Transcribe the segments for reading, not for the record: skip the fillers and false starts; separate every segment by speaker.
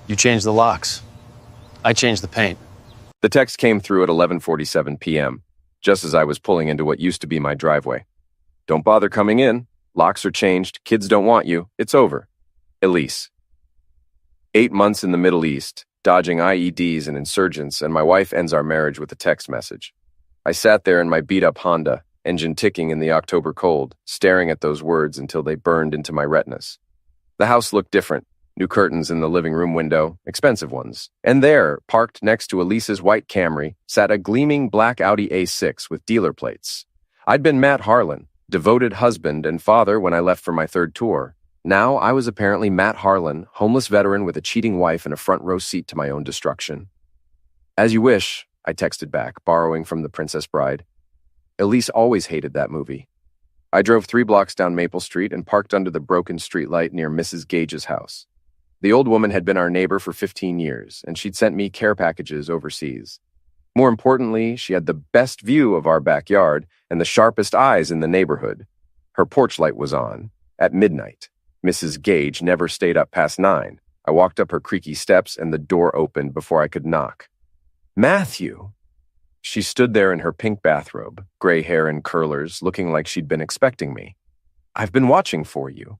Speaker 1: You changed the locks. I changed the paint.
Speaker 2: The text came through at 11:47 p.m., just as I was pulling into what used to be my driveway. Don't bother coming in. Locks are changed. Kids don't want you. It's over. Elise. 8 months in the Middle East, dodging IEDs and insurgents, and my wife ends our marriage with a text message. I sat there in my beat-up Honda, engine ticking in the October cold, staring at those words until they burned into my retinas. The house looked different. New curtains in the living room window, expensive ones. And there, parked next to Elise's white Camry, sat a gleaming black Audi A6 with dealer plates. I'd been Matt Harlan, devoted husband and father when I left for my third tour. Now I was apparently Matt Harlan, homeless veteran with a cheating wife and a front row seat to my own destruction. As you wish, I texted back, borrowing from The Princess Bride. Elise always hated that movie. I drove 3 blocks down Maple Street and parked under the broken streetlight near Mrs. Gage's house. The old woman had been our neighbor for 15 years, and she'd sent me care packages overseas. More importantly, she had the best view of our backyard and the sharpest eyes in the neighborhood. Her porch light was on, at midnight. Mrs. Gage never stayed up past 9. I walked up her creaky steps and the door opened before I could knock. Matthew! She stood there in her pink bathrobe, gray hair in curlers, looking like she'd been expecting me. I've been watching for you.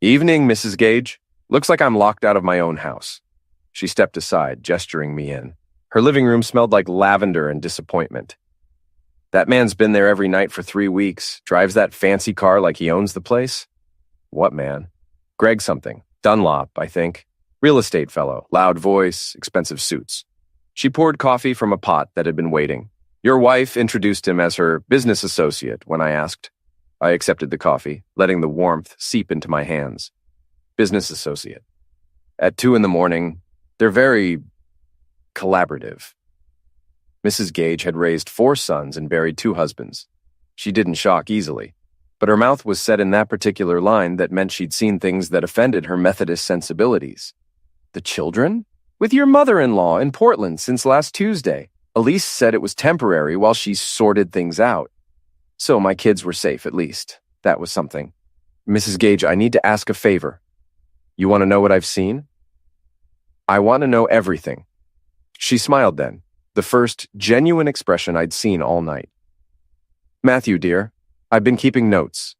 Speaker 2: Evening, Mrs. Gage. Looks like I'm locked out of my own house. She stepped aside, gesturing me in. Her living room smelled like lavender and disappointment. That man's been there every night for 3 weeks, drives that fancy car like he owns the place. What man? Greg something. Dunlop, I think. Real estate fellow, loud voice, expensive suits. She poured coffee from a pot that had been waiting. Your wife introduced him as her business associate when I asked. I accepted the coffee, letting the warmth seep into my hands. Business associate. At 2 a.m, they're very collaborative. Mrs. Gage had raised 4 sons and buried 2 husbands. She didn't shock easily, but her mouth was set in that particular line that meant she'd seen things that offended her Methodist sensibilities. The children? With your mother-in-law in Portland since last Tuesday. Elise said it was temporary while she sorted things out. So my kids were safe, at least. That was something. Mrs. Gage, I need to ask a favor. You want to know what I've seen? I want to know everything. She smiled then, the first genuine expression I'd seen all night. Matthew, dear, I've been keeping notes.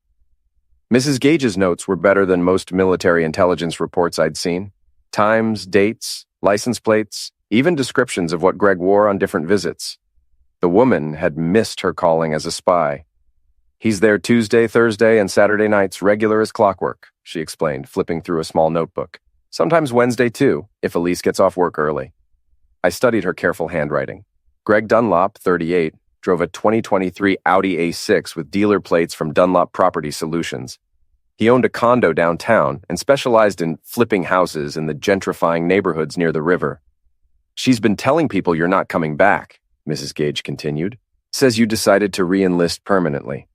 Speaker 2: Mrs. Gage's notes were better than most military intelligence reports I'd seen. Times, dates, license plates, even descriptions of what Greg wore on different visits. The woman had missed her calling as a spy. He's there Tuesday, Thursday, and Saturday nights, regular as clockwork, she explained, flipping through a small notebook. Sometimes Wednesday, too, if Elise gets off work early. I studied her careful handwriting. Greg Dunlop, 38, drove a 2023 Audi A6 with dealer plates from Dunlop Property Solutions. He owned a condo downtown and specialized in flipping houses in the gentrifying neighborhoods near the river. She's been telling people you're not coming back, Mrs. Gage continued. Says you decided to re-enlist permanently.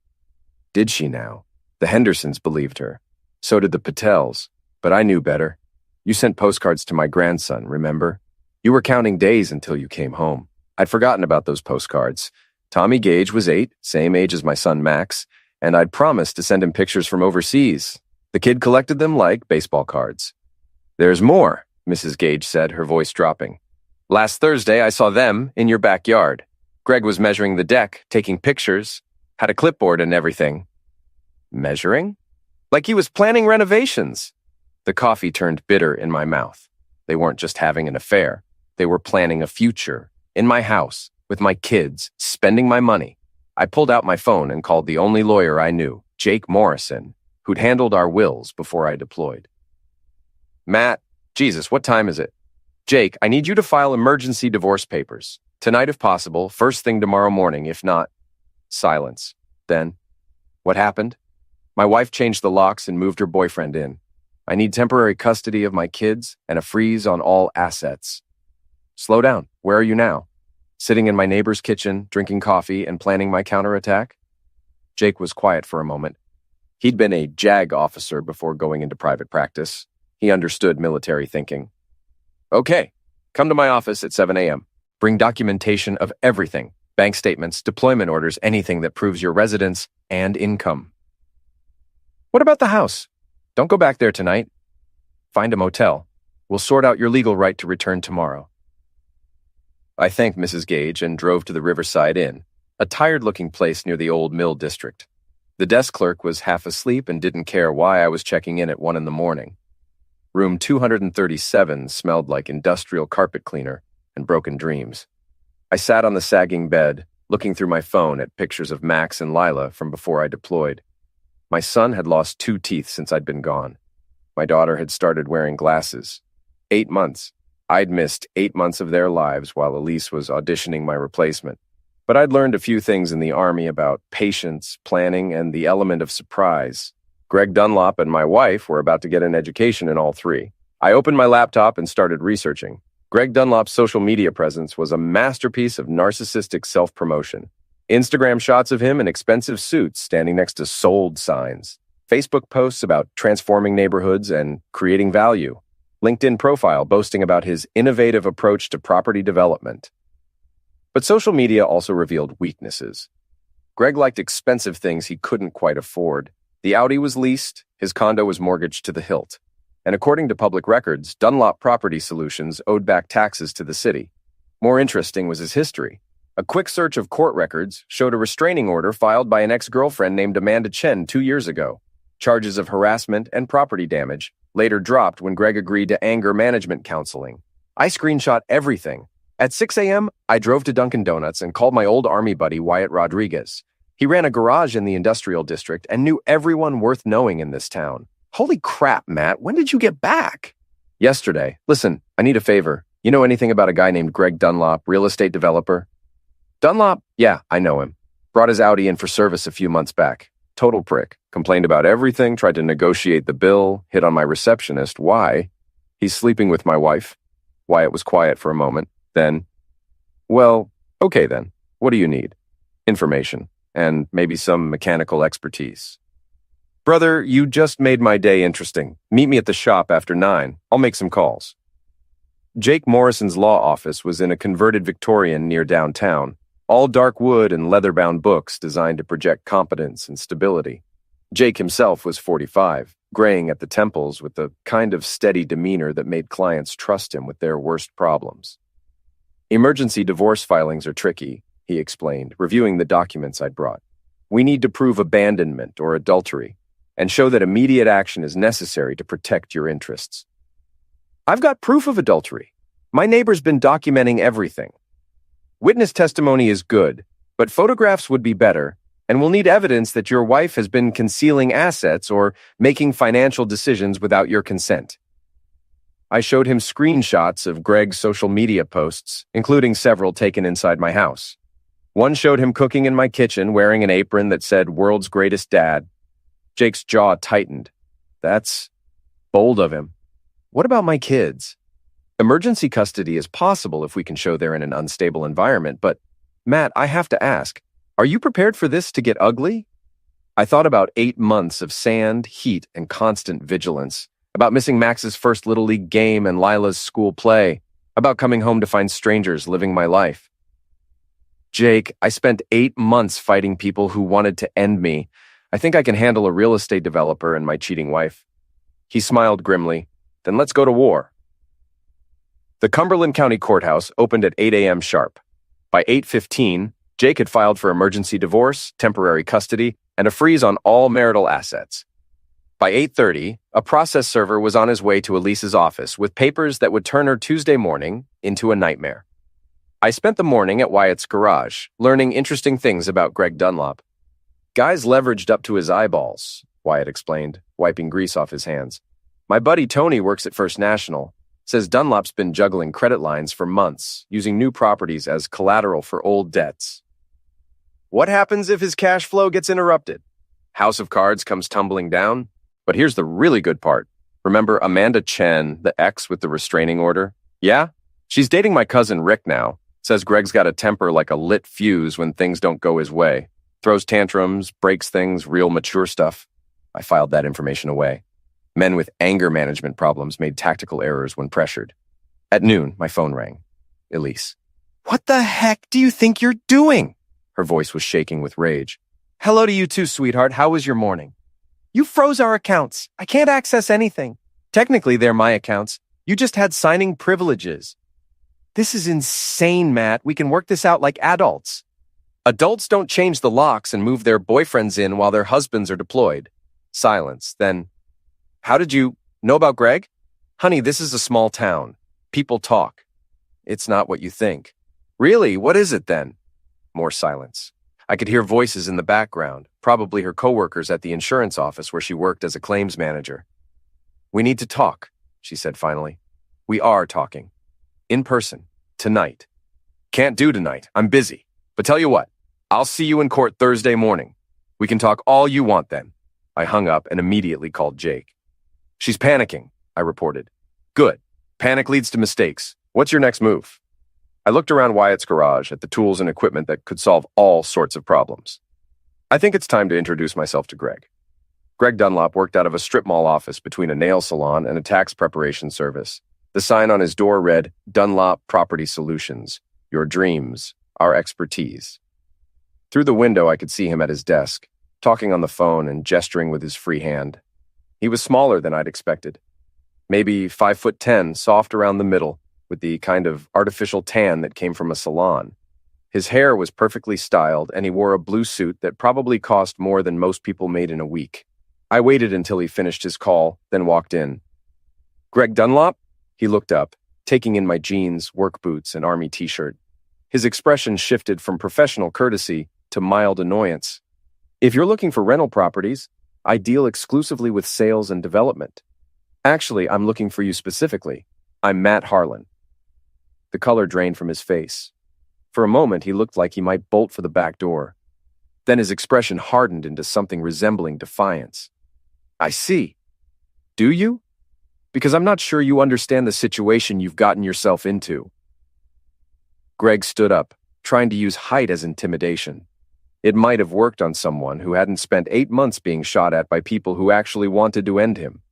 Speaker 2: Did she now? The Hendersons believed her. So did the Patels. But I knew better. You sent postcards to my grandson, remember? You were counting days until you came home. I'd forgotten about those postcards. Tommy Gage was 8, same age as my son Max, and I'd promised to send him pictures from overseas. The kid collected them like baseball cards. There's more, Mrs. Gage said, her voice dropping. Last Thursday, I saw them in your backyard. Greg was measuring the deck, taking pictures, had a clipboard and everything. Measuring? Like he was planning renovations. The coffee turned bitter in my mouth. They weren't just having an affair. They were planning a future. In my house, with my kids, spending my money. I pulled out my phone and called the only lawyer I knew, Jake Morrison, who'd handled our wills before I deployed. Matt, Jesus, what time is it? Jake, I need you to file emergency divorce papers. Tonight if possible, first thing tomorrow morning, if not... Silence. Then, what happened? My wife changed the locks and moved her boyfriend in. I need temporary custody of my kids and a freeze on all assets. Slow down. Where are you now? Sitting in my neighbor's kitchen, drinking coffee and planning my counterattack? Jake was quiet for a moment. He'd been a JAG officer before going into private practice. He understood military thinking. Okay, come to my office at 7 a.m. Bring documentation of everything. Bank statements, deployment orders, anything that proves your residence and income. What about the house? Don't go back there tonight. Find a motel. We'll sort out your legal right to return tomorrow. I thanked Mrs. Gage and drove to the Riverside Inn, a tired-looking place near the Old Mill District. The desk clerk was half asleep and didn't care why I was checking in at 1 a.m. Room 237 smelled like industrial carpet cleaner and broken dreams. I sat on the sagging bed, looking through my phone at pictures of Max and Lila from before I deployed. My son had lost 2 teeth since I'd been gone. My daughter had started wearing glasses. 8 months. I'd missed 8 months of their lives while Elise was auditioning my replacement. But I'd learned a few things in the Army about patience, planning, and the element of surprise. Greg Dunlop and my wife were about to get an education in all 3. I opened my laptop and started researching. Greg Dunlop's social media presence was a masterpiece of narcissistic self-promotion. Instagram shots of him in expensive suits standing next to sold signs. Facebook posts about transforming neighborhoods and creating value. LinkedIn profile boasting about his innovative approach to property development. But social media also revealed weaknesses. Greg liked expensive things he couldn't quite afford. The Audi was leased, his condo was mortgaged to the hilt. And according to public records, Dunlop Property Solutions owed back taxes to the city. More interesting was his history. A quick search of court records showed a restraining order filed by an ex-girlfriend named Amanda Chen 2 years ago. Charges of harassment and property damage, later dropped when Greg agreed to anger management counseling. I screenshot everything. At 6 a.m., I drove to Dunkin' Donuts and called my old Army buddy Wyatt Rodriguez. He ran a garage in the industrial district and knew everyone worth knowing in this town. Holy crap, Matt, when did you get back? Yesterday. Listen, I need a favor. You know anything about a guy named Greg Dunlop, real estate developer? Dunlop? Yeah, I know him. Brought his Audi in for service a few months back. Total prick. Complained about everything, tried to negotiate the bill, hit on my receptionist. Why? He's sleeping with my wife. Wyatt was quiet for a moment. Then, well, okay then. What do you need? Information. And maybe some mechanical expertise. Brother, you just made my day interesting. Meet me at the shop after 9. I'll make some calls. Jake Morrison's law office was in a converted Victorian near downtown, all dark wood and leather-bound books designed to project competence and stability. Jake himself was 45, graying at the temples with the kind of steady demeanor that made clients trust him with their worst problems. Emergency divorce filings are tricky, he explained, reviewing the documents I'd brought. We need to prove abandonment or adultery, and show that immediate action is necessary to protect your interests. I've got proof of adultery. My neighbor's been documenting everything. Witness testimony is good, but photographs would be better, and we'll need evidence that your wife has been concealing assets or making financial decisions without your consent. I showed him screenshots of Greg's social media posts, including several taken inside my house. One showed him cooking in my kitchen wearing an apron that said "World's Greatest Dad." Jake's jaw tightened. That's bold of him. What about my kids? Emergency custody is possible if we can show they're in an unstable environment, but, Matt, I have to ask, are you prepared for this to get ugly? I thought about 8 months of sand, heat, and constant vigilance, about missing Max's first Little League game and Lila's school play, about coming home to find strangers living my life. Jake, I spent 8 months fighting people who wanted to end me. I think I can handle a real estate developer and my cheating wife. He smiled grimly. Then let's go to war. The Cumberland County Courthouse opened at 8 a.m. sharp. By 8:15, Jake had filed for emergency divorce, temporary custody, and a freeze on all marital assets. By 8:30, a process server was on his way to Elise's office with papers that would turn her Tuesday morning into a nightmare. I spent the morning at Wyatt's garage, learning interesting things about Greg Dunlop. Guy's leveraged up to his eyeballs, Wyatt explained, wiping grease off his hands. My buddy Tony works at First National, says Dunlop's been juggling credit lines for months, using new properties as collateral for old debts. What happens if his cash flow gets interrupted? House of Cards comes tumbling down? But here's the really good part. Remember Amanda Chen, the ex with the restraining order? Yeah? She's dating my cousin Rick now. Says Greg's got a temper like a lit fuse when things don't go his way. Throws tantrums, breaks things, real mature stuff. I filed that information away. Men with anger management problems made tactical errors when pressured. At noon, my phone rang. Elise. What the heck do you think you're doing? Her voice was shaking with rage. Hello to you too, sweetheart. How was your morning? You froze our accounts. I can't access anything. Technically, they're my accounts. You just had signing privileges. This is insane, Matt. We can work this out like adults. Adults don't change the locks and move their boyfriends in while their husbands are deployed. Silence. Then, how did you know about Greg? Honey, this is a small town. People talk. It's not what you think. Really? What is it then? More silence. I could hear voices in the background, probably her coworkers at the insurance office where she worked as a claims manager. We need to talk, she said finally. We are talking. In person. Tonight. Can't do tonight. I'm busy. But tell you what, I'll see you in court Thursday morning. We can talk all you want then. I hung up and immediately called Jake. She's panicking, I reported. Good. Panic leads to mistakes. What's your next move? I looked around Wyatt's garage at the tools and equipment that could solve all sorts of problems. I think it's time to introduce myself to Greg. Greg Dunlop worked out of a strip mall office between a nail salon and a tax preparation service. The sign on his door read, Dunlop Property Solutions. Your dreams, our expertise. Through the window, I could see him at his desk, talking on the phone and gesturing with his free hand. He was smaller than I'd expected. Maybe 5'10", soft around the middle, with the kind of artificial tan that came from a salon. His hair was perfectly styled, and he wore a blue suit that probably cost more than most people made in a week. I waited until he finished his call, then walked in. Greg Dunlop? He looked up, taking in my jeans, work boots, and army t-shirt. His expression shifted from professional courtesy to mild annoyance. If you're looking for rental properties, I deal exclusively with sales and development. Actually, I'm looking for you specifically. I'm Matt Harlan. The color drained from his face. For a moment, he looked like he might bolt for the back door. Then his expression hardened into something resembling defiance. I see. Do you? Because I'm not sure you understand the situation you've gotten yourself into. Greg stood up, trying to use height as intimidation. It might have worked on someone who hadn't spent 8 months being shot at by people who actually wanted to end him.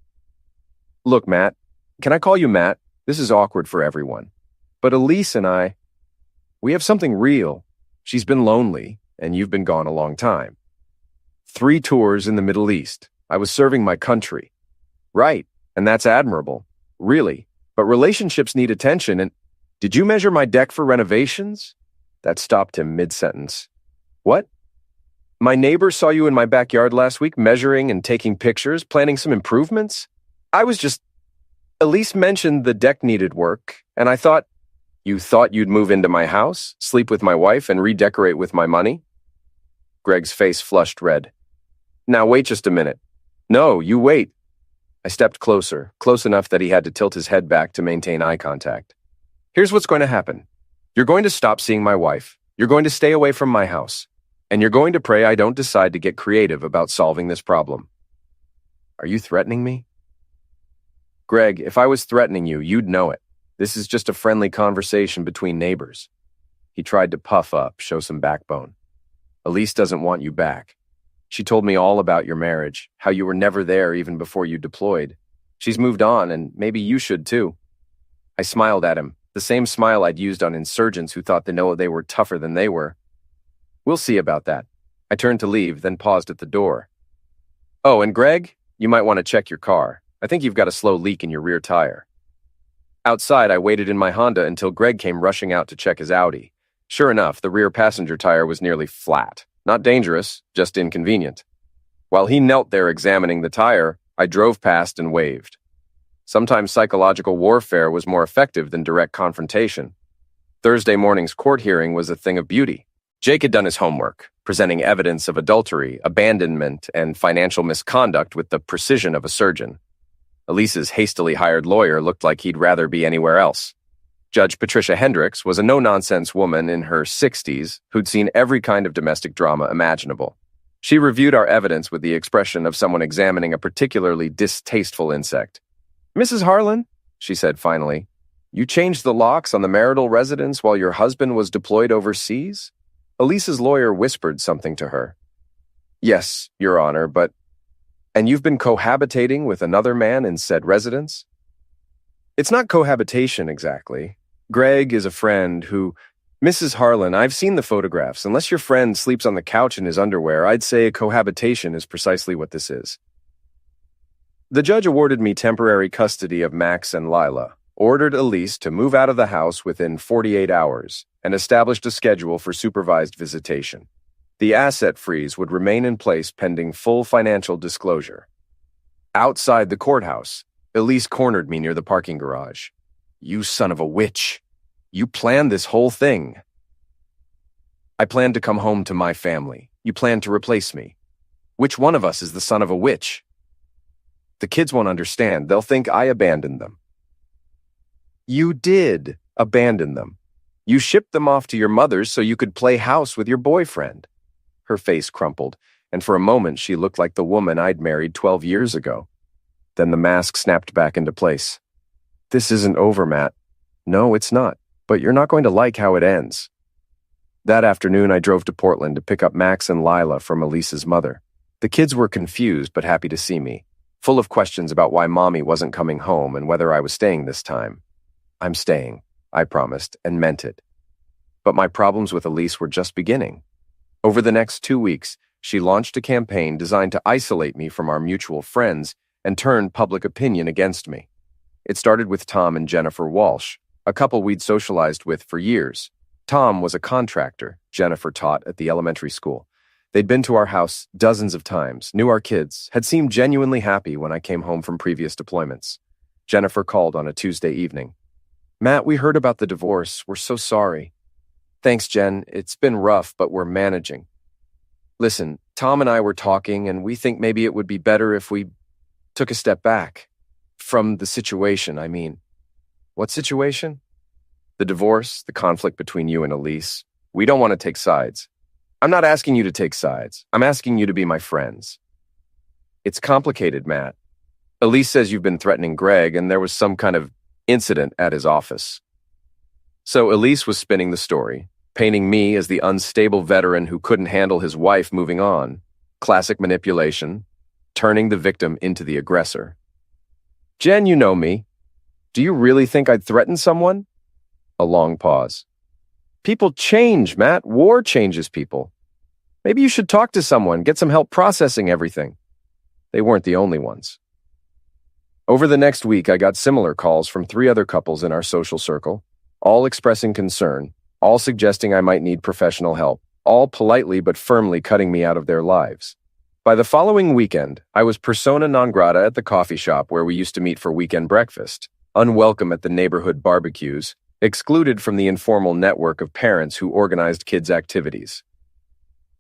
Speaker 2: Look, Matt, can I call you Matt? This is awkward for everyone. But Elise and we have something real. She's been lonely, and you've been gone a long time. 3 tours in the Middle East. I was serving my country. Right, and that's admirable. Really. But relationships need attention, and did you measure my deck for renovations? That stopped him mid-sentence. What? My neighbor saw you in my backyard last week measuring and taking pictures, planning some improvements? Elise mentioned the deck needed work, and I thought, you thought you'd move into my house, sleep with my wife, and redecorate with my money? Greg's face flushed red. Now wait just a minute. No, you wait. I stepped closer, close enough that he had to tilt his head back to maintain eye contact. Here's what's going to happen. You're going to stop seeing my wife. You're going to stay away from my house. And you're going to pray I don't decide to get creative about solving this problem. Are you threatening me? Greg, if I was threatening you, you'd know it. This is just a friendly conversation between neighbors. He tried to puff up, show some backbone. Elise doesn't want you back. She told me all about your marriage, how you were never there even before you deployed. She's moved on, and maybe you should too. I smiled at him, the same smile I'd used on insurgents who thought they were tougher than they were. We'll see about that. I turned to leave, then paused at the door. Oh, and Greg, you might want to check your car. I think you've got a slow leak in your rear tire. Outside, I waited in my Honda until Greg came rushing out to check his Audi. Sure enough, the rear passenger tire was nearly flat. Not dangerous, just inconvenient. While he knelt there examining the tire, I drove past and waved. Sometimes psychological warfare was more effective than direct confrontation. Thursday morning's court hearing was a thing of beauty. Jake had done his homework, presenting evidence of adultery, abandonment, and financial misconduct with the precision of a surgeon. Elise's hastily hired lawyer looked like he'd rather be anywhere else. Judge Patricia Hendricks was a no-nonsense woman in her 60s who'd seen every kind of domestic drama imaginable. She reviewed our evidence with the expression of someone examining a particularly distasteful insect. Mrs. Harlan, she said finally, you changed the locks on the marital residence while your husband was deployed overseas? Elise's lawyer whispered something to her. Yes, Your Honor, but... And you've been cohabitating with another man in said residence? It's not cohabitation exactly. Greg is a friend who... Mrs. Harlan, I've seen the photographs. Unless your friend sleeps on the couch in his underwear, I'd say cohabitation is precisely what this is. The judge awarded me temporary custody of Max and Lila. ordered Elise to move out of the house within 48 hours, and established a schedule for supervised visitation. The asset freeze would remain in place pending full financial disclosure. Outside the courthouse, Elise cornered me near the parking garage. "You son of a witch. You planned this whole thing." "I planned to come home to my family. You planned to replace me. Which one of us is the son of a witch?" "The kids won't understand. They'll think I abandoned them." "You did abandon them. You shipped them off to your mother's so you could play house with your boyfriend." Her face crumpled, and for a moment she looked like the woman I'd married 12 years ago. Then the mask snapped back into place. "This isn't over, Matt." "No, it's not, but you're not going to like how it ends." That afternoon, I drove to Portland to pick up Max and Lila from Elise's mother. The kids were confused but happy to see me, full of questions about why Mommy wasn't coming home and whether I was staying this time. "I'm staying," I promised, and meant it. But my problems with Elise were just beginning. Over the next 2 weeks, she launched a campaign designed to isolate me from our mutual friends and turn public opinion against me. It started with Tom and Jennifer Walsh, a couple we'd socialized with for years. Tom was a contractor Jennifer taught at the elementary school. They'd been to our house dozens of times, knew our kids, had seemed genuinely happy when I came home from previous deployments. Jennifer called on a Tuesday evening. "Matt, we heard about the divorce. We're so sorry." "Thanks, Jen. It's been rough, but we're managing. Listen, Tom and I were talking, and we think maybe it would be better if we took a step back. From the situation, I mean." "What situation?" "The divorce, the conflict between you and Elise. We don't want to take sides." "I'm not asking you to take sides. I'm asking you to be my friends." "It's complicated, Matt. Elise says you've been threatening Greg, and there was some kind of incident at his office." So Elise was spinning the story, painting me as the unstable veteran who couldn't handle his wife moving on. Classic manipulation, turning the victim into the aggressor. "Jen, you know me. Do you really think I'd threaten someone?" A long pause. "People change, Matt. War changes people. Maybe you should talk to someone, get some help processing everything." They weren't the only ones. Over the next week, I got similar calls from 3 other couples in our social circle, all expressing concern, all suggesting I might need professional help, all politely but firmly cutting me out of their lives. By the following weekend, I was persona non grata at the coffee shop where we used to meet for weekend breakfast, unwelcome at the neighborhood barbecues, excluded from the informal network of parents who organized kids' activities.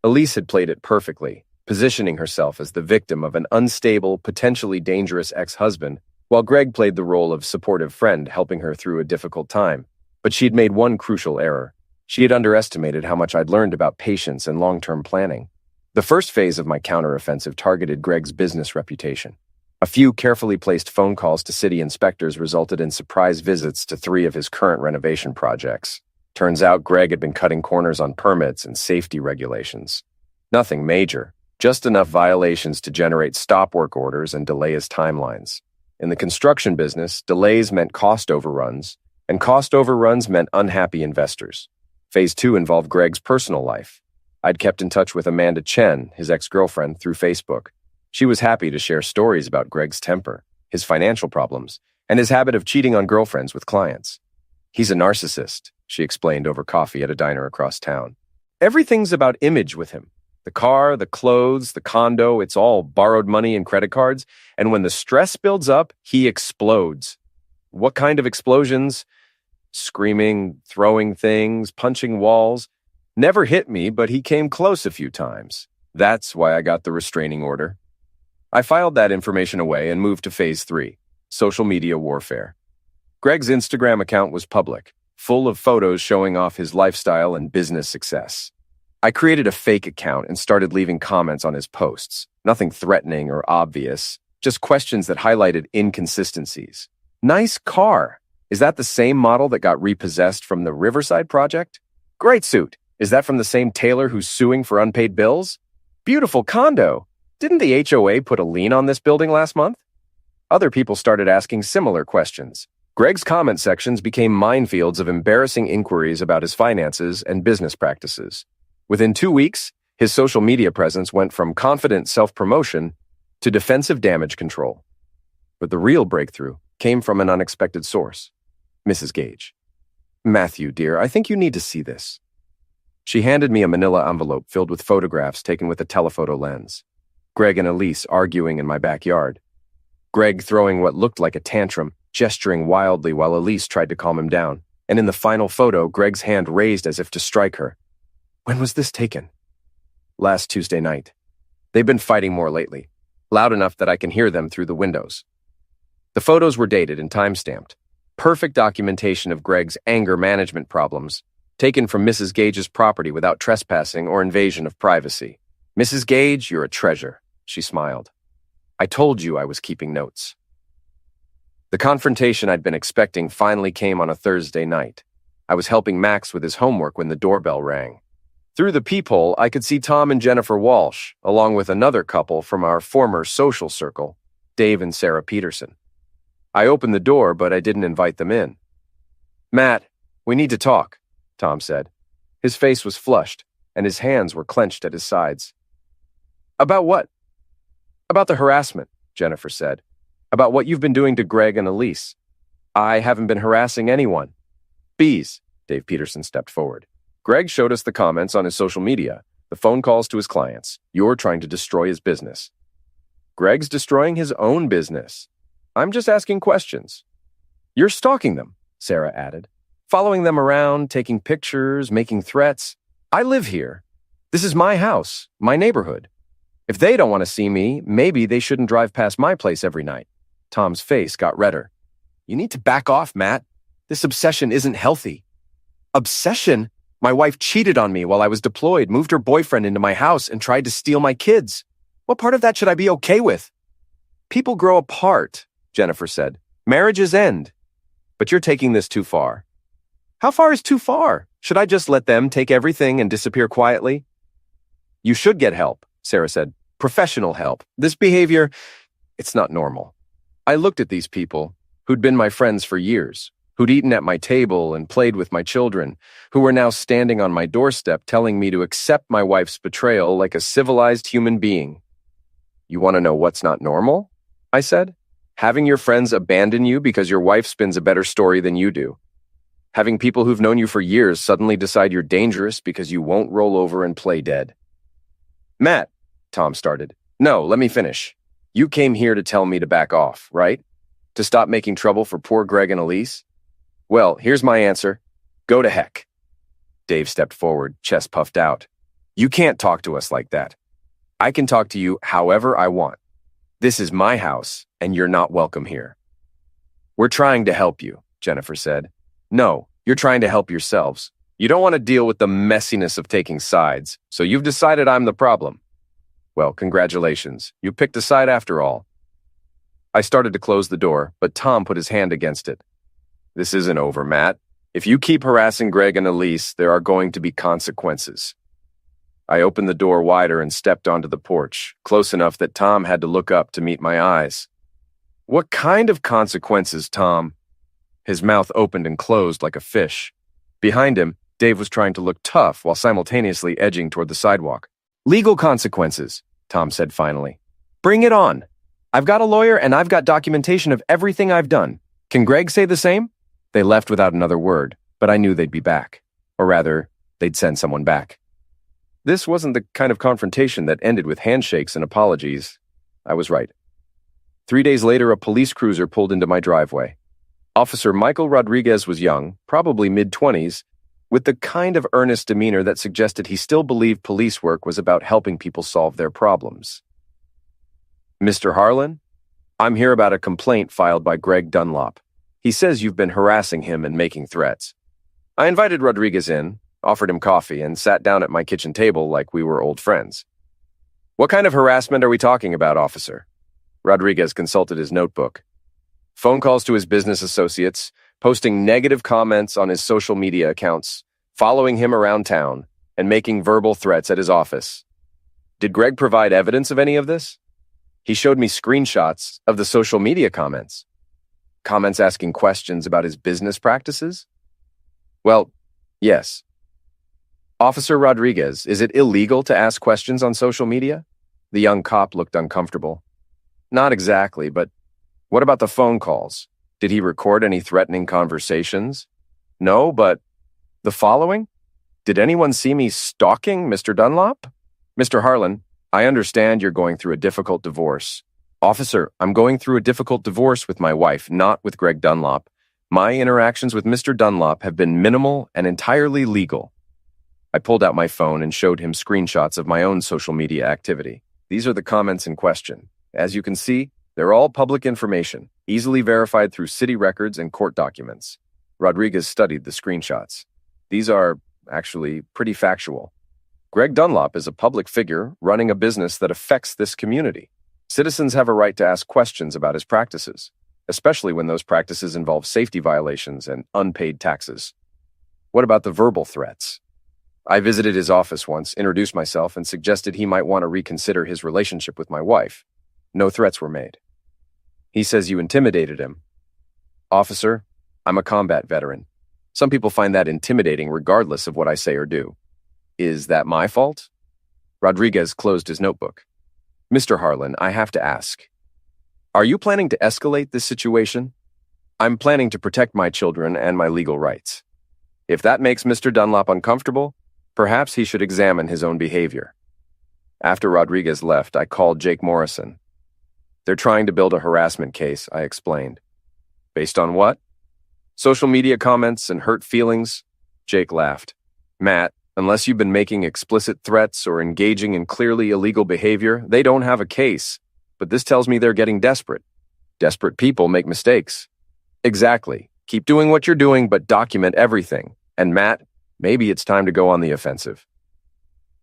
Speaker 2: Elise had played it perfectly, positioning herself as the victim of an unstable, potentially dangerous ex-husband, while Greg played the role of supportive friend helping her through a difficult time. But she'd made one crucial error. She had underestimated how much I'd learned about patience and long-term planning. The first phase of my counteroffensive targeted Greg's business reputation. A few carefully placed phone calls to city inspectors resulted in surprise visits to 3 of his current renovation projects. Turns out Greg had been cutting corners on permits and safety regulations. Nothing major, just enough violations to generate stop work orders and delay his timelines. In the construction business, delays meant cost overruns, and cost overruns meant unhappy investors. Phase 2 involved Greg's personal life. I'd kept in touch with Amanda Chen, his ex-girlfriend, through Facebook. She was happy to share stories about Greg's temper, his financial problems, and his habit of cheating on girlfriends with clients. "He's a narcissist," she explained over coffee at a diner across town. "Everything's about image with him. The car, the clothes, the condo, it's all borrowed money and credit cards, and when the stress builds up, he explodes." "What kind of explosions?" "Screaming, throwing things, punching walls. Never hit me, but he came close a few times. That's why I got the restraining order." I filed that information away and moved to Phase 3, social media warfare. Greg's Instagram account was public, full of photos showing off his lifestyle and business success. I created a fake account and started leaving comments on his posts. Nothing threatening or obvious, just questions that highlighted inconsistencies. "Nice car. Is that the same model that got repossessed from the Riverside project? Great suit. Is that from the same tailor who's suing for unpaid bills? Beautiful condo. Didn't the HOA put a lien on this building last month?" Other people started asking similar questions. Greg's comment sections became minefields of embarrassing inquiries about his finances and business practices. Within 2 weeks, his social media presence went from confident self-promotion to defensive damage control. But the real breakthrough came from an unexpected source. Mrs. Gage. Matthew, dear, I think you need to see this. She handed me a manila envelope filled with photographs taken with a telephoto lens. Greg and Elise arguing in my backyard. Greg throwing what looked like a tantrum, gesturing wildly while Elise tried to calm him down. And in the final photo, Greg's hand raised as if to strike her. When was this taken? Last Tuesday night. They've been fighting more lately, loud enough that I can hear them through the windows. The photos were dated and time-stamped. Perfect documentation of Greg's anger management problems, taken from Mrs. Gage's property without trespassing or invasion of privacy. Mrs. Gage, you're a treasure, she smiled. I told you I was keeping notes. The confrontation I'd been expecting finally came on a Thursday night. I was helping Max with his homework when the doorbell rang. Through the peephole, I could see Tom and Jennifer Walsh, along with another couple from our former social circle, Dave and Sarah Peterson. I opened the door, but I didn't invite them in. Matt, we need to talk, Tom said. His face was flushed, and his hands were clenched at his sides. About what? About the harassment, Jennifer said. About what you've been doing to Greg and Elise. I haven't been harassing anyone. Bees, Dave Peterson stepped forward. Greg showed us the comments on his social media, the phone calls to his clients. You're trying to destroy his business. Greg's destroying his own business. I'm just asking questions. You're stalking them, Sarah added. Following them around, taking pictures, making threats. I live here. This is my house, my neighborhood. If they don't want to see me, maybe they shouldn't drive past my place every night. Tom's face got redder. You need to back off, Matt. This obsession isn't healthy. Obsession? My wife cheated on me while I was deployed, moved her boyfriend into my house, and tried to steal my kids. What part of that should I be okay with? People grow apart, Jennifer said. Marriages end. But you're taking this too far. How far is too far? Should I just let them take everything and disappear quietly? You should get help, Sarah said. Professional help. This behavior, it's not normal. I looked at these people, who'd been my friends for years, who'd eaten at my table and played with my children, who were now standing on my doorstep telling me to accept my wife's betrayal like a civilized human being. You want to know what's not normal? I said. Having your friends abandon you because your wife spins a better story than you do. Having people who've known you for years suddenly decide you're dangerous because you won't roll over and play dead. Matt, Tom started. No, let me finish. You came here to tell me to back off, right? To stop making trouble for poor Greg and Elise? Well, here's my answer. Go to heck. Dave stepped forward, chest puffed out. You can't talk to us like that. I can talk to you however I want. This is my house, and you're not welcome here. We're trying to help you, Jennifer said. No, you're trying to help yourselves. You don't want to deal with the messiness of taking sides, so you've decided I'm the problem. Well, congratulations. You picked a side after all. I started to close the door, but Tom put his hand against it. This isn't over, Matt. If you keep harassing Greg and Elise, there are going to be consequences. I opened the door wider and stepped onto the porch, close enough that Tom had to look up to meet my eyes. What kind of consequences, Tom? His mouth opened and closed like a fish. Behind him, Dave was trying to look tough while simultaneously edging toward the sidewalk. Legal consequences, Tom said finally. Bring it on. I've got a lawyer and I've got documentation of everything I've done. Can Greg say the same? They left without another word, but I knew they'd be back. Or rather, they'd send someone back. This wasn't the kind of confrontation that ended with handshakes and apologies. I was right. 3 days later, a police cruiser pulled into my driveway. Officer Michael Rodriguez was young, probably mid-20s, with the kind of earnest demeanor that suggested he still believed police work was about helping people solve their problems. Mr. Harlan, I'm here about a complaint filed by Greg Dunlop. He says you've been harassing him and making threats. I invited Rodriguez in, offered him coffee, and sat down at my kitchen table like we were old friends. What kind of harassment are we talking about, officer? Rodriguez consulted his notebook. Phone calls to his business associates, posting negative comments on his social media accounts, following him around town, and making verbal threats at his office. Did Greg provide evidence of any of this? He showed me screenshots of the social media comments. Comments asking questions about his business practices? Well, yes. Officer Rodriguez, is it illegal to ask questions on social media? The young cop looked uncomfortable. Not exactly, but what about the phone calls? Did he record any threatening conversations? No, but the following? Did anyone see me stalking Mr. Dunlop? Mr. Harlan, I understand you're going through a difficult divorce. Officer, I'm going through a difficult divorce with my wife, not with Greg Dunlop. My interactions with Mr. Dunlop have been minimal and entirely legal. I pulled out my phone and showed him screenshots of my own social media activity. These are the comments in question. As you can see, they're all public information, easily verified through city records and court documents. Rodriguez studied the screenshots. These are, actually, pretty factual. Greg Dunlop is a public figure running a business that affects this community. Citizens have a right to ask questions about his practices, especially when those practices involve safety violations and unpaid taxes. What about the verbal threats? I visited his office once, introduced myself, and suggested he might want to reconsider his relationship with my wife. No threats were made. He says you intimidated him. Officer, I'm a combat veteran. Some people find that intimidating regardless of what I say or do. Is that my fault? Rodriguez closed his notebook. Mr. Harlan, I have to ask. Are you planning to escalate this situation? I'm planning to protect my children and my legal rights. If that makes Mr. Dunlop uncomfortable, perhaps he should examine his own behavior. After Rodriguez left, I called Jake Morrison. They're trying to build a harassment case, I explained. Based on what? Social media comments and hurt feelings? Jake laughed. Matt, unless you've been making explicit threats or engaging in clearly illegal behavior, they don't have a case. But this tells me they're getting desperate. Desperate people make mistakes. Exactly. Keep doing what you're doing, but document everything. And Matt, maybe it's time to go on the offensive.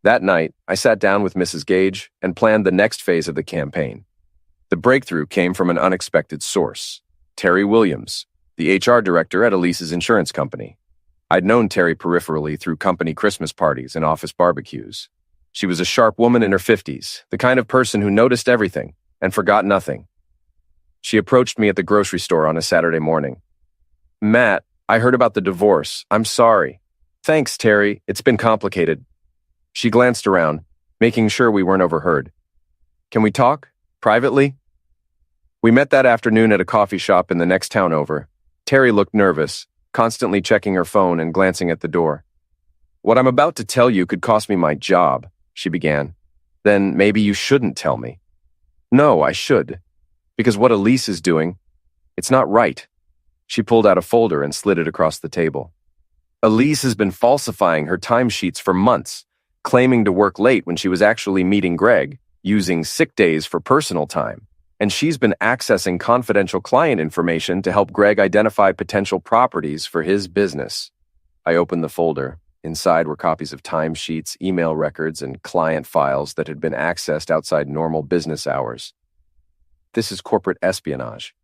Speaker 2: That night, I sat down with Mrs. Gage and planned the next phase of the campaign. The breakthrough came from an unexpected source, Terry Williams, the HR director at Elise's insurance company. I'd known Terry peripherally through company Christmas parties and office barbecues. She was a sharp woman in her 50s, the kind of person who noticed everything and forgot nothing. She approached me at the grocery store on a Saturday morning. Matt, I heard about the divorce. I'm sorry. Thanks, Terry. It's been complicated. She glanced around, making sure we weren't overheard. Can we talk? Privately? We met that afternoon at a coffee shop in the next town over. Terry looked nervous, constantly checking her phone and glancing at the door. What I'm about to tell you could cost me my job, she began. Then maybe you shouldn't tell me. No, I should. Because what Elise is doing, it's not right. She pulled out a folder and slid it across the table. Elise has been falsifying her timesheets for months, claiming to work late when she was actually meeting Greg, using sick days for personal time. And she's been accessing confidential client information to help Greg identify potential properties for his business. I opened the folder. Inside were copies of timesheets, email records, and client files that had been accessed outside normal business hours. This is corporate espionage.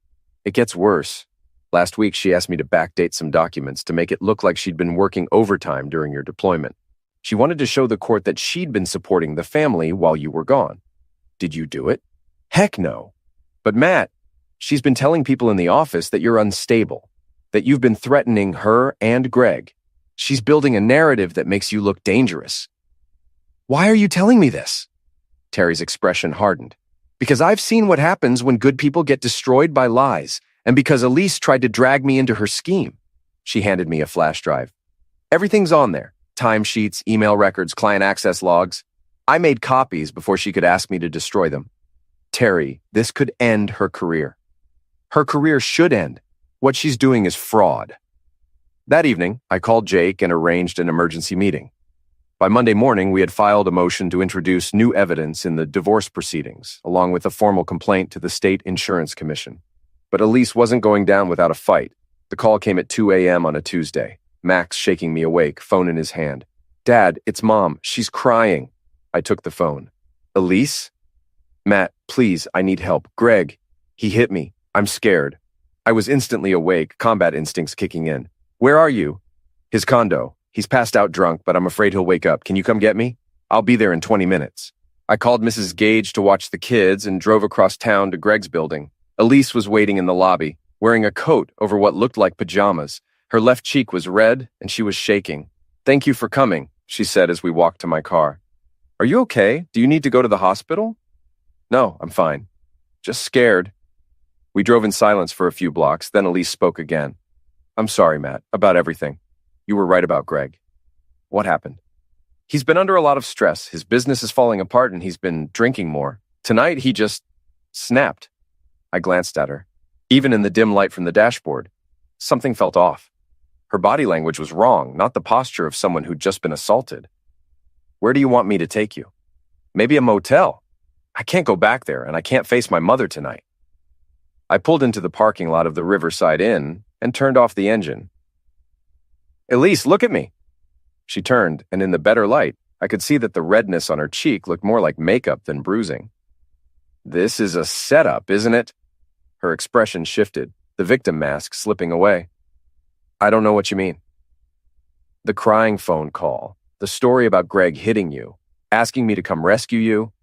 Speaker 2: It gets worse. Last week, she asked me to backdate some documents to make it look like she'd been working overtime during your deployment. She wanted to show the court that she'd been supporting the family while you were gone. Did you do it? Heck no. But Matt, she's been telling people in the office that you're unstable, that you've been threatening her and Greg. She's building a narrative that makes you look dangerous. Why are you telling me this? Terry's expression hardened. Because I've seen what happens when good people get destroyed by lies, and because Elise tried to drag me into her scheme. She handed me a flash drive. Everything's on there. Timesheets, email records, client access logs. I made copies before she could ask me to destroy them. Terry, this could end her career. Her career should end. What she's doing is fraud. That evening, I called Jake and arranged an emergency meeting. By Monday morning, we had filed a motion to introduce new evidence in the divorce proceedings, along with a formal complaint to the State Insurance Commission. But Elise wasn't going down without a fight. The call came at 2 a.m. on a Tuesday. Max shaking me awake, phone in his hand. Dad, it's Mom. She's crying. I took the phone. Elise? Matt, please, I need help. Greg, he hit me. I'm scared. I was instantly awake, combat instincts kicking in. Where are you? His condo. He's passed out drunk, but I'm afraid he'll wake up. Can you come get me? I'll be there in 20 minutes. I called Mrs. Gage to watch the kids and drove across town to Greg's building. Elise was waiting in the lobby, wearing a coat over what looked like pajamas. Her left cheek was red, and she was shaking. Thank you for coming, she said as we walked to my car. Are you okay? Do you need to go to the hospital? No, I'm fine. Just scared. We drove in silence for a few blocks, then Elise spoke again. I'm sorry, Matt, about everything. You were right about Greg. What happened? He's been under a lot of stress. His business is falling apart and he's been drinking more. Tonight, he just snapped. I glanced at her. Even in the dim light from the dashboard, something felt off. Her body language was wrong, not the posture of someone who'd just been assaulted. Where do you want me to take you? Maybe a motel. I can't go back there, and I can't face my mother tonight. I pulled into the parking lot of the Riverside Inn and turned off the engine. Elise, look at me. She turned, and in the better light, I could see that the redness on her cheek looked more like makeup than bruising. This is a setup, isn't it? Her expression shifted, the victim mask slipping away. I don't know what you mean. The crying phone call, the story about Greg hitting you, asking me to come rescue you.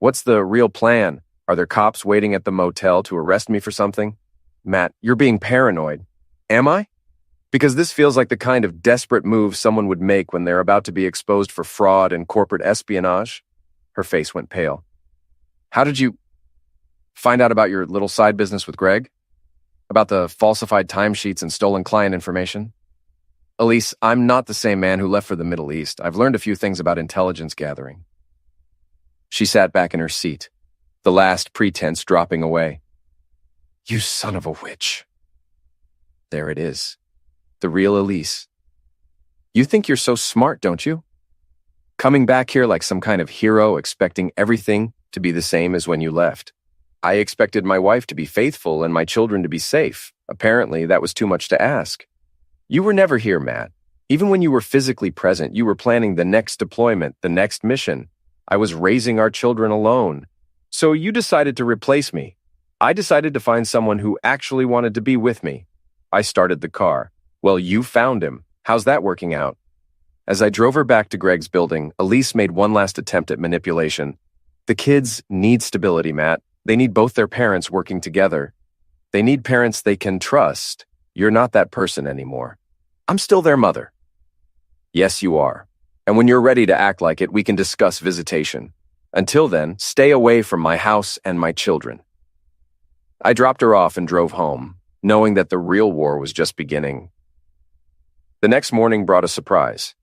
Speaker 2: What's the real plan? Are there cops waiting at the motel to arrest me for something? Matt, you're being paranoid. Am I? Because this feels like the kind of desperate move someone would make when they're about to be exposed for fraud and corporate espionage. Her face went pale. How did you find out about your little side business with Greg? About the falsified timesheets and stolen client information? Elise, I'm not the same man who left for the Middle East. I've learned a few things about intelligence gathering. She sat back in her seat, the last pretense dropping away. You son of a witch. There it is. The real Elise. You think you're so smart, don't you? Coming back here like some kind of hero, expecting everything to be the same as when you left. I expected my wife to be faithful and my children to be safe. Apparently, that was too much to ask. You were never here, Matt. Even when you were physically present, you were planning the next deployment, the next mission. I was raising our children alone. So you decided to replace me. I decided to find someone who actually wanted to be with me. I started the car. Well, you found him. How's that working out? As I drove her back to Greg's building, Elise made one last attempt at manipulation. The kids need stability, Matt. They need both their parents working together. They need parents they can trust. You're not that person anymore. I'm still their mother. Yes, you are. And when you're ready to act like it, we can discuss visitation. Until then, stay away from my house and my children. I dropped her off and drove home, knowing that the real war was just beginning. The next morning brought a surprise.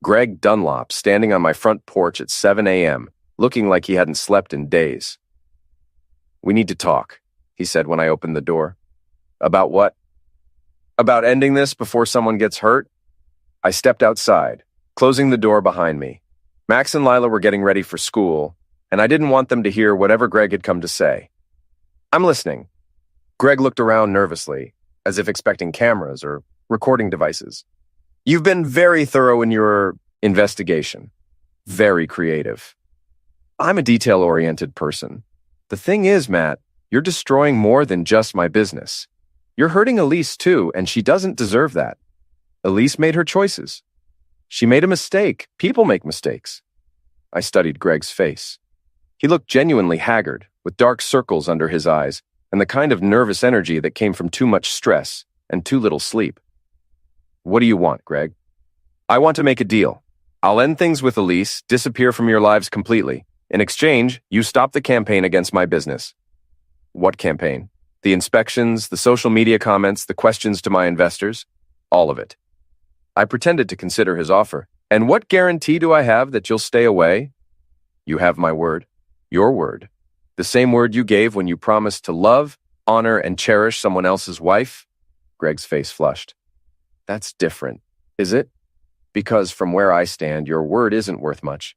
Speaker 2: Greg Dunlop standing on my front porch at 7 a.m., looking like he hadn't slept in days. We need to talk, he said when I opened the door. About what? About ending this before someone gets hurt? I stepped outside, closing the door behind me. Max and Lila were getting ready for school, and I didn't want them to hear whatever Greg had come to say. I'm listening. Greg looked around nervously, as if expecting cameras or recording devices. You've been very thorough in your investigation. Very creative. I'm a detail-oriented person. The thing is, Matt, you're destroying more than just my business. You're hurting Elise too, and she doesn't deserve that. Elise made her choices. She made a mistake. People make mistakes. I studied Greg's face. He looked genuinely haggard, with dark circles under his eyes, and the kind of nervous energy that came from too much stress and too little sleep. What do you want, Greg? I want to make a deal. I'll end things with Elise, disappear from your lives completely. In exchange, you stop the campaign against my business. What campaign? The inspections, the social media comments, the questions to my investors? All of it. I pretended to consider his offer. And what guarantee do I have that you'll stay away? You have my word. Your word. The same word you gave when you promised to love, honor, and cherish someone else's wife? Greg's face flushed. That's different, is it? Because from where I stand, your word isn't worth much.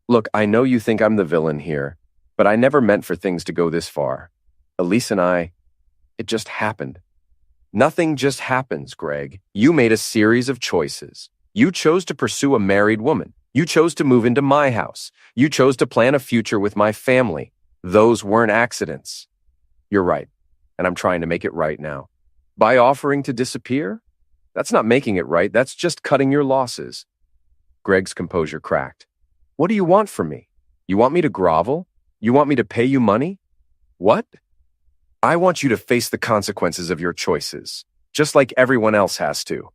Speaker 2: Look, I know you think I'm the villain here, but I never meant for things to go this far. Elise and I, it just happened. Nothing just happens, Greg. You made a series of choices. You chose to pursue a married woman. You chose to move into my house. You chose to plan a future with my family. Those weren't accidents. You're right, and I'm trying to make it right now. By offering to disappear? That's not making it right. That's just cutting your losses. Greg's composure cracked. What do you want from me? You want me to grovel? You want me to pay you money? What? I want you to face the consequences of your choices, just like everyone else has to.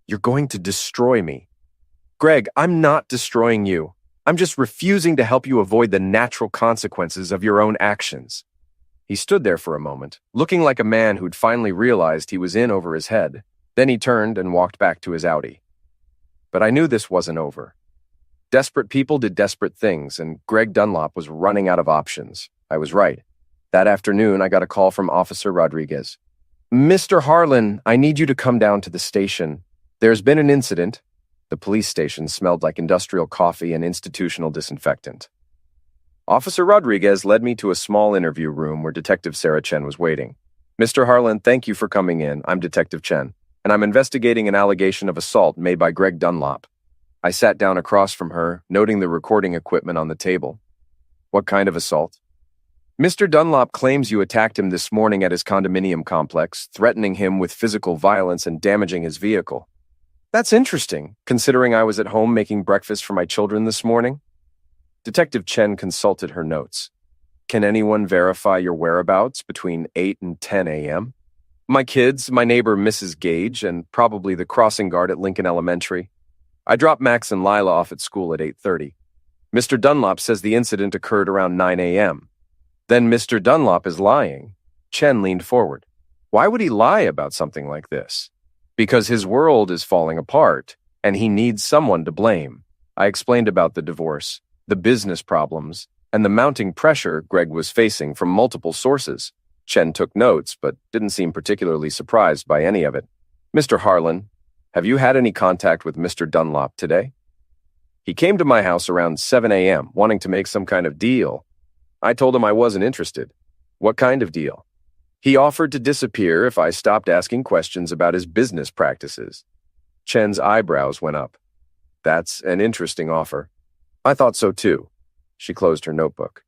Speaker 2: You're going to destroy me. Greg, I'm not destroying you. I'm just refusing to help you avoid the natural consequences of your own actions. He stood there for a moment, looking like a man who'd finally realized he was in over his head. Then he turned and walked back to his Audi. But I knew this wasn't over. Desperate people did desperate things, and Greg Dunlop was running out of options. I was right. That afternoon, I got a call from Officer Rodriguez. "Mr. Harlan, I need you to come down to the station. There's been an incident." The police station smelled like industrial coffee and institutional disinfectant. Officer Rodriguez led me to a small interview room where Detective Sarah Chen was waiting. "Mr. Harlan, thank you for coming in. I'm Detective Chen, and I'm investigating an allegation of assault made by Greg Dunlop." I sat down across from her, noting the recording equipment on the table. "What kind of assault?" "Mr. Dunlop claims you attacked him this morning at his condominium complex, threatening him with physical violence and damaging his vehicle." "That's interesting, considering I was at home making breakfast for my children this morning." Detective Chen consulted her notes. "Can anyone verify your whereabouts between 8 and 10 a.m.? "My kids, my neighbor Mrs. Gage, and probably the crossing guard at Lincoln Elementary. I dropped Max and Lila off at school at 8:30. Mr. Dunlop says the incident occurred around 9 a.m. "Then Mr. Dunlop is lying." Chen leaned forward. "Why would he lie about something like this?" "Because his world is falling apart, and he needs someone to blame." I explained about the divorce, the business problems, and the mounting pressure Greg was facing from multiple sources. Chen took notes, but didn't seem particularly surprised by any of it. "Mr. Harlan, have you had any contact with Mr. Dunlop today?" "He came to my house around 7 a.m., wanting to make some kind of deal. I told him I wasn't interested." "What kind of deal?" "He offered to disappear if I stopped asking questions about his business practices." Chen's eyebrows went up. "That's an interesting offer." "I thought so too." She closed her notebook.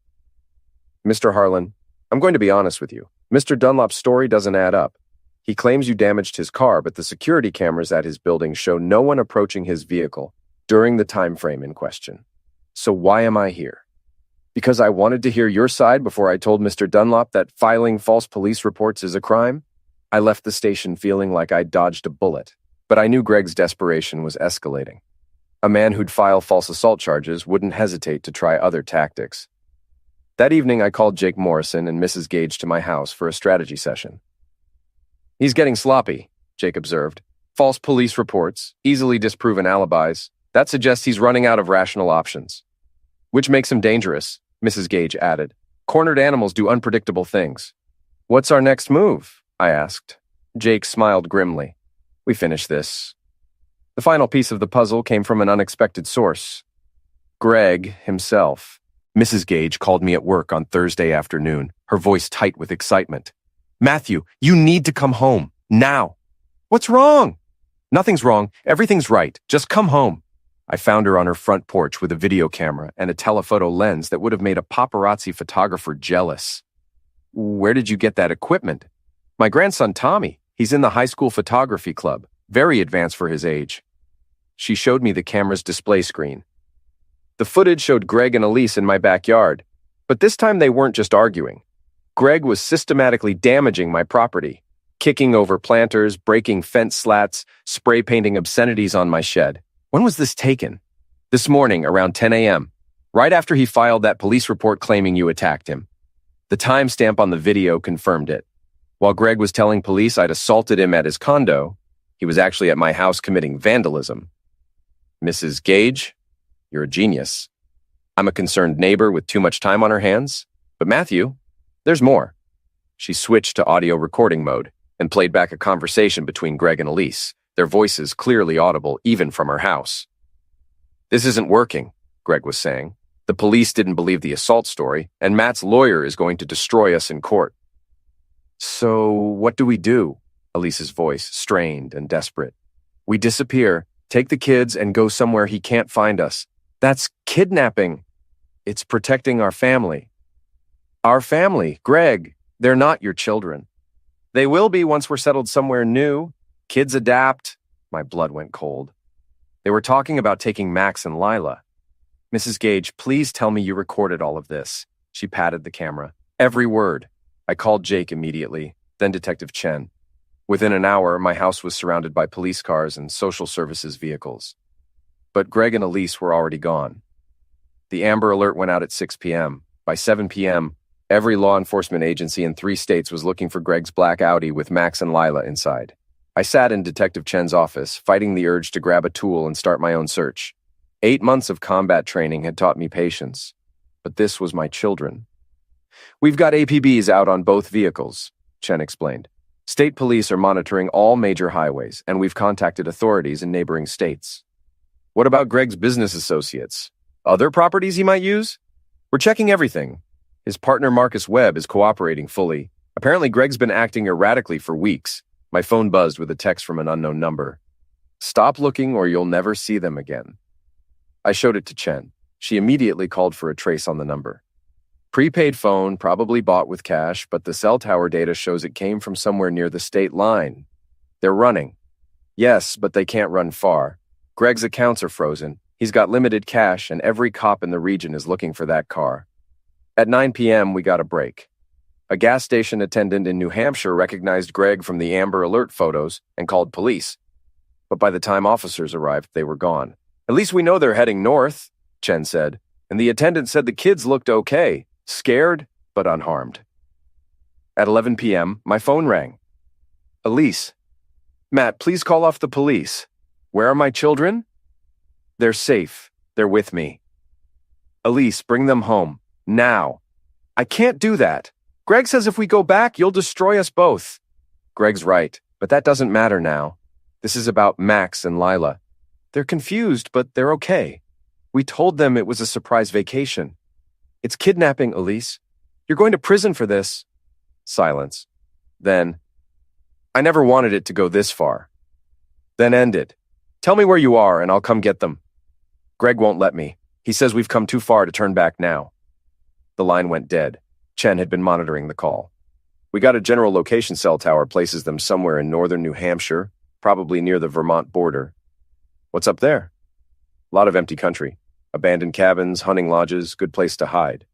Speaker 2: "Mr. Harlan, I'm going to be honest with you. Mr. Dunlop's story doesn't add up. He claims you damaged his car, but the security cameras at his building show no one approaching his vehicle during the time frame in question. So why am I here? Because I wanted to hear your side before I told Mr. Dunlop that filing false police reports is a crime? I left the station feeling like I'd dodged a bullet, but I knew Greg's desperation was escalating. A man who'd file false assault charges wouldn't hesitate to try other tactics. That evening, I called Jake Morrison and Mrs. Gage to my house for a strategy session. "He's getting sloppy," Jake observed. "False police reports, easily disproven alibis. That suggests he's running out of rational options." "Which makes him dangerous," Mrs. Gage added. "Cornered animals do unpredictable things." "What's our next move?" I asked. Jake smiled grimly. "We finished this." The final piece of the puzzle came from an unexpected source. Greg himself. Mrs. Gage called me at work on Thursday afternoon, her voice tight with excitement. "Matthew, you need to come home. Now." "What's wrong?" "Nothing's wrong. Everything's right. Just come home." I found her on her front porch with a video camera and a telephoto lens that would have made a paparazzi photographer jealous. "Where did you get that equipment?" "My grandson Tommy. He's in the high school photography club. Very advanced for his age." She showed me the camera's display screen. The footage showed Greg and Elise in my backyard, but this time they weren't just arguing. Greg was systematically damaging my property, kicking over planters, breaking fence slats, spray painting obscenities on my shed. When was this taken? "This morning, around 10 a.m., right after he filed that police report claiming you attacked him." The timestamp on the video confirmed it. While Greg was telling police I'd assaulted him at his condo, he was actually at my house committing vandalism. "Mrs. Gage, you're a genius. I'm a concerned neighbor with too much time on her hands. But Matthew, there's more." She switched to audio recording mode and played back a conversation between Greg and Elise, their voices clearly audible even from her house. "This isn't working," Greg was saying. "The police didn't believe the assault story, and Matt's lawyer is going to destroy us in court." "So what do we do?" Elise's voice strained and desperate. "We disappear, take the kids, and go somewhere he can't find us. That's kidnapping. It's protecting our family." "Our family, Greg, they're not your children." "They will be once we're settled somewhere new. Kids adapt." My blood went cold. They were talking about taking Max and Lila. "Mrs. Gage, please tell me you recorded all of this." She patted the camera. "Every word." I called Jake immediately, then Detective Chen. Within an hour, my house was surrounded by police cars and social services vehicles. But Greg and Elise were already gone. The Amber Alert went out at 6 p.m. By 7 p.m., Every law enforcement agency in 3 states was looking for Greg's black Audi with Max and Lila inside. I sat in Detective Chen's office, fighting the urge to grab a tool and start my own search. 8 months of combat training had taught me patience. But this was my children. "We've got APBs out on both vehicles," Chen explained. "State police are monitoring all major highways, and we've contacted authorities in neighboring states." "What about Greg's business associates? Other properties he might use?" "We're checking everything. His partner Marcus Webb is cooperating fully. Apparently Greg's been acting erratically for weeks." My phone buzzed with a text from an unknown number. "Stop looking or you'll never see them again." I showed it to Chen. She immediately called for a trace on the number. "Prepaid phone, probably bought with cash, but the cell tower data shows it came from somewhere near the state line. They're running." "Yes, but they can't run far. Greg's accounts are frozen. He's got limited cash, and every cop in the region is looking for that car." At 9 p.m., we got a break. A gas station attendant in New Hampshire recognized Greg from the Amber Alert photos and called police. But by the time officers arrived, they were gone. "At least we know they're heading north," Chen said, and the attendant said the kids looked okay, scared but unharmed. At 11 p.m., my phone rang. "Elise. Matt, please call off the police. Where are my children?" "They're safe. They're with me." "Elise, bring them home. Now." "I can't do that. Greg says if we go back, you'll destroy us both." "Greg's right, but that doesn't matter now. This is about Max and Lila. They're confused, but they're okay. We told them it was a surprise vacation. It's kidnapping, Elise. You're going to prison for this." Silence. Then, "I never wanted it to go this far." Then ended. "Tell me where you are and I'll come get them." "Greg won't let me. He says we've come too far to turn back now." The line went dead. Chen had been monitoring the call. "We got a general location cell tower places them somewhere in northern New Hampshire, probably near the Vermont border." "What's up there?" "A lot of empty country. Abandoned cabins, hunting lodges, good place to hide."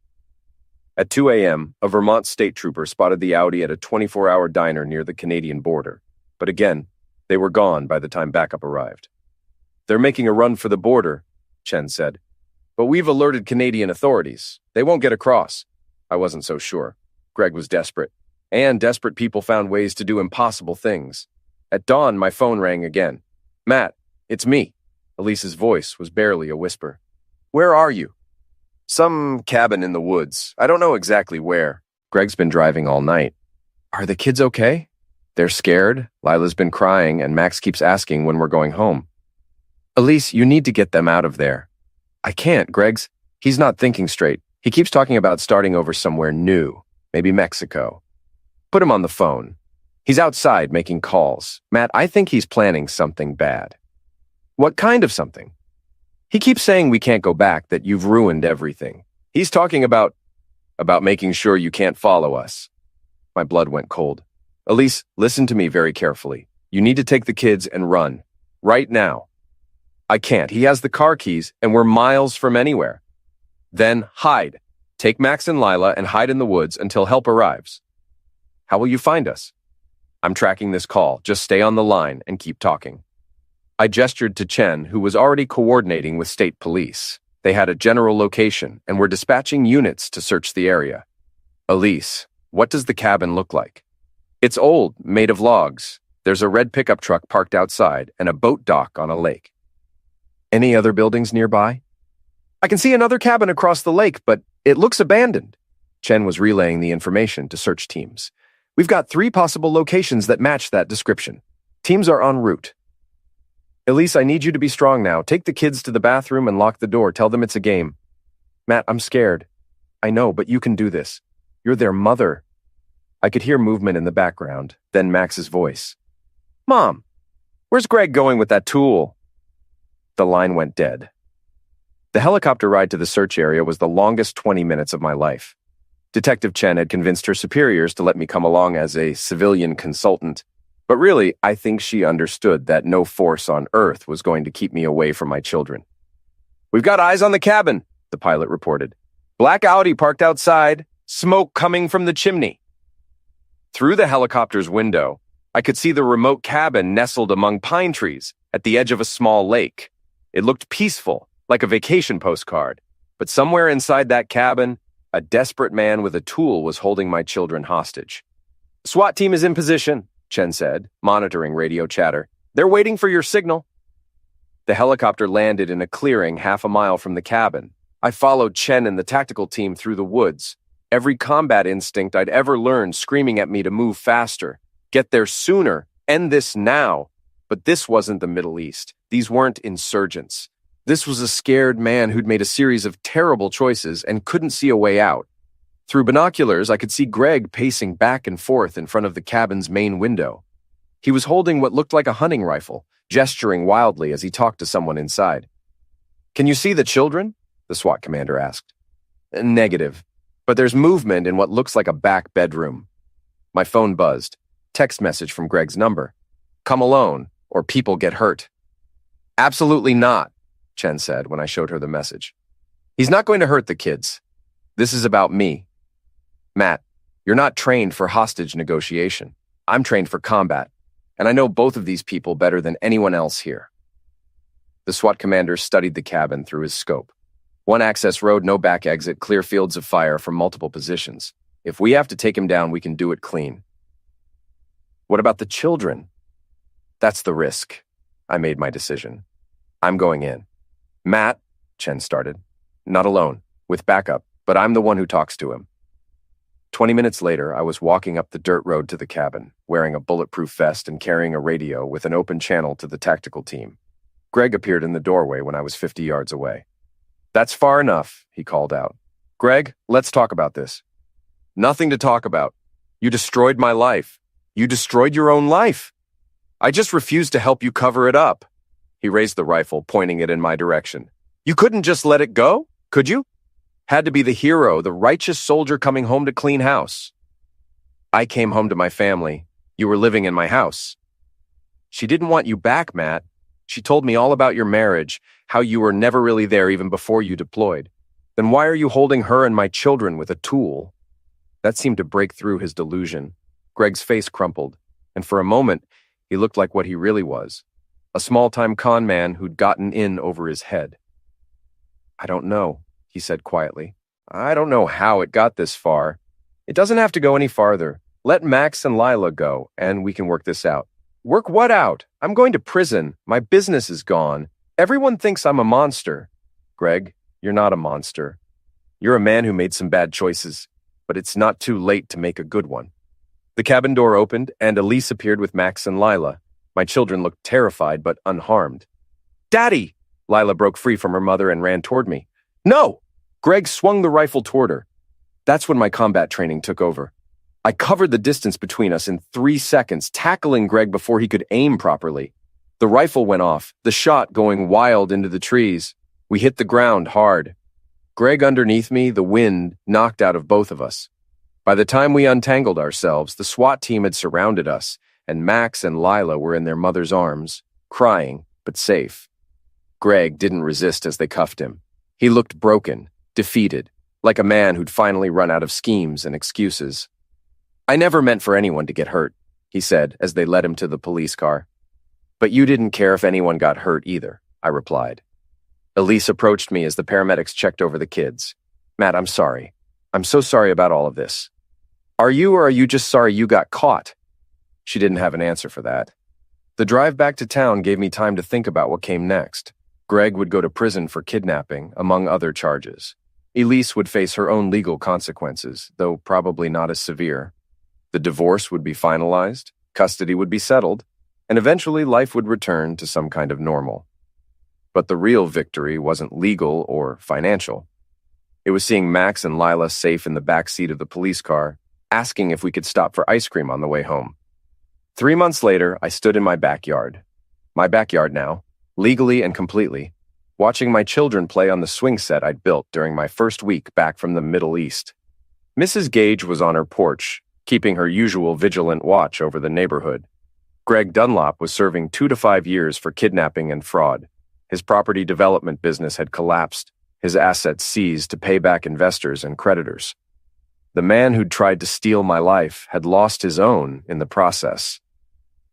Speaker 2: At 2 a.m., a Vermont state trooper spotted the Audi at a 24-hour diner near the Canadian border. But again, they were gone by the time backup arrived. "They're making a run for the border," Chen said. "But we've alerted Canadian authorities. They won't get across." I wasn't so sure. Greg was desperate. And desperate people found ways to do impossible things. At dawn, my phone rang again. "Matt, it's me." Elise's voice was barely a whisper. "Where are you?" "Some cabin in the woods. I don't know exactly where. Greg's been driving all night." "Are the kids okay?" "They're scared. Lila's been crying, and Max keeps asking when we're going home." "Elise, you need to get them out of there." "I can't, he's not thinking straight. He keeps talking about starting over somewhere new, maybe Mexico." "Put him on the phone. He's outside making calls. Matt, I think he's planning something bad." "What kind of something?" "He keeps saying we can't go back, that you've ruined everything. He's talking about making sure you can't follow us." My blood went cold. "Elise, listen to me very carefully. You need to take the kids and run. Right now." "I can't. He has the car keys, and we're miles from anywhere." "Then hide. Take Max and Lila and hide in the woods until help arrives." "How will you find us?" "I'm tracking this call. Just stay on the line and keep talking." I gestured to Chen, who was already coordinating with state police. They had a general location and were dispatching units to search the area. "Elise, what does the cabin look like?" "It's old, made of logs. There's a red pickup truck parked outside and a boat dock on a lake." "Any other buildings nearby?" "I can see another cabin across the lake, but it looks abandoned." Chen was relaying the information to search teams. "We've got 3 possible locations that match that description. Teams are en route." "Elise, I need you to be strong now. Take the kids to the bathroom and lock the door. Tell them it's a game." "Matt, I'm scared." "I know, but you can do this. You're their mother." I could hear movement in the background, then Max's voice. "Mom, where's Greg going with that tool?" The line went dead. The helicopter ride to the search area was the longest 20 minutes of my life. Detective Chen had convinced her superiors to let me come along as a civilian consultant, but really, I think she understood that no force on Earth was going to keep me away from my children. "We've got eyes on the cabin," the pilot reported. "Black Audi parked outside, smoke coming from the chimney." Through the helicopter's window, I could see the remote cabin nestled among pine trees at the edge of a small lake. It looked peaceful, like a vacation postcard, but somewhere inside that cabin, A desperate man with a tool was holding my children hostage. SWAT team is in position, Chen said, monitoring radio chatter. They're waiting for your signal. The helicopter landed in a clearing half a mile from the cabin. I followed Chen and the tactical team through the woods, every combat instinct I'd ever learned screaming at me to move faster, get there sooner, end this now. But this wasn't the Middle East. These weren't insurgents. This was a scared man who'd made a series of terrible choices and couldn't see a way out. Through binoculars, I could see Greg pacing back and forth in front of the cabin's main window. He was holding what looked like a hunting rifle, gesturing wildly as he talked to someone inside. "Can you see the children?" the SWAT commander asked. "Negative, but there's movement in what looks like a back bedroom." My phone buzzed. Text message from Greg's number. "Come alone, or people get hurt." "Absolutely not," Chen said when I showed her the message. "He's not going to hurt the kids. This is about me. Matt, you're not trained for hostage negotiation. I'm trained for combat, and I know both of these people better than anyone else here." The SWAT commander studied the cabin through his scope. One access road, no back exit, clear fields of fire from multiple positions. If we have to take him down, we can do it clean. "What about the children?" "That's the risk." I made my decision. "I'm going in." "Matt," Chen started. "Not alone, with backup, but I'm the one who talks to him." 20 minutes later, I was walking up the dirt road to the cabin, wearing a bulletproof vest and carrying a radio with an open channel to the tactical team. Greg appeared in the doorway when I was 50 yards away. "That's far enough," he called out. "Greg, let's talk about this." "Nothing to talk about. You destroyed my life. You destroyed your own life. I just refused to help you cover it up." He raised the rifle, pointing it in my direction. "You couldn't just let it go, could you? Had to be the hero, the righteous soldier coming home to clean house." "I came home to my family. You were living in my house." "She didn't want you back, Matt. She told me all about your marriage, how you were never really there even before you deployed. Then why are you holding her and my children with a tool?" That seemed to break through his delusion. Greg's face crumpled, and for a moment, he looked like what he really was, a small-time con man who'd gotten in over his head. "I don't know," he said quietly. "I don't know how it got this far. It doesn't have to go any farther. Let Max and Lila go, and we can work this out." "Work what out? I'm going to prison. My business is gone. Everyone thinks I'm a monster." "Greg, you're not a monster. You're a man who made some bad choices, but it's not too late to make a good one." The cabin door opened, and Elise appeared with Max and Lila. My children looked terrified but unharmed. "Daddy!" Lila broke free from her mother and ran toward me. "No!" Greg swung the rifle toward her. That's when my combat training took over. I covered the distance between us in 3 seconds, tackling Greg before he could aim properly. The rifle went off, the shot going wild into the trees. We hit the ground hard. Greg underneath me, the wind knocked out of both of us. By the time we untangled ourselves, the SWAT team had surrounded us, and Max and Lila were in their mother's arms, crying, but safe. Greg didn't resist as they cuffed him. He looked broken, defeated, like a man who'd finally run out of schemes and excuses. "I never meant for anyone to get hurt," he said as they led him to the police car. "But you didn't care if anyone got hurt either," I replied. Elise approached me as the paramedics checked over the kids. "Matt, I'm sorry. I'm so sorry about all of this." "Are you, or are you just sorry you got caught?" She didn't have an answer for that. The drive back to town gave me time to think about what came next. Greg would go to prison for kidnapping, among other charges. Elise would face her own legal consequences, though probably not as severe. The divorce would be finalized, custody would be settled, and eventually life would return to some kind of normal. But the real victory wasn't legal or financial. It was seeing Max and Lila safe in the back seat of the police car, asking if we could stop for ice cream on the way home. 3 months later, I stood in my backyard. My backyard now, legally and completely, watching my children play on the swing set I'd built during my first week back from the Middle East. Mrs. Gage was on her porch, keeping her usual vigilant watch over the neighborhood. Greg Dunlop was serving 2 to 5 years for kidnapping and fraud. His property development business had collapsed, his assets seized to pay back investors and creditors. The man who'd tried to steal my life had lost his own in the process.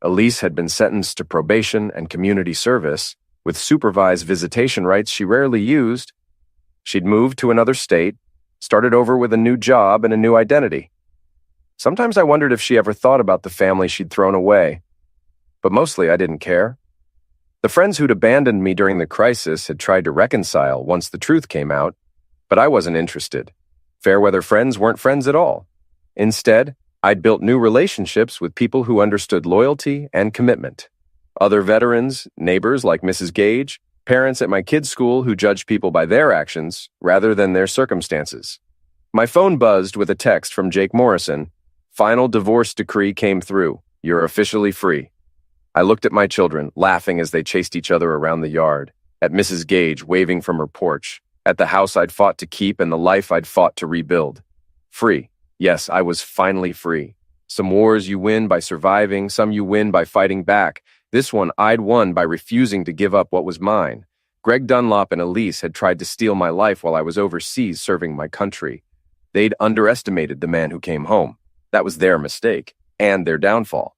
Speaker 2: Elise had been sentenced to probation and community service, with supervised visitation rights she rarely used. She'd moved to another state, Started over with a new job and a new identity. Sometimes I wondered if she ever thought about the family she'd thrown away. But mostly I didn't care. The friends who'd abandoned me during the crisis had tried to reconcile once the truth came out, but I wasn't interested. Fairweather friends weren't friends at all. Instead, I'd built new relationships with people who understood loyalty and commitment. Other veterans, neighbors like Mrs. Gage, parents at my kids' school who judged people by their actions rather than their circumstances. My phone buzzed with a text from Jake Morrison. Final divorce decree came through. You're officially free. I looked at my children, laughing as they chased each other around the yard, at Mrs. Gage waving from her porch, at the house I'd fought to keep and the life I'd fought to rebuild. Free. Yes, I was finally free. Some wars you win by surviving, some you win by fighting back. This one I'd won by refusing to give up what was mine. Greg Dunlop and Elise had tried to steal my life while I was overseas serving my country. They'd underestimated the man who came home. That was their mistake, and their downfall.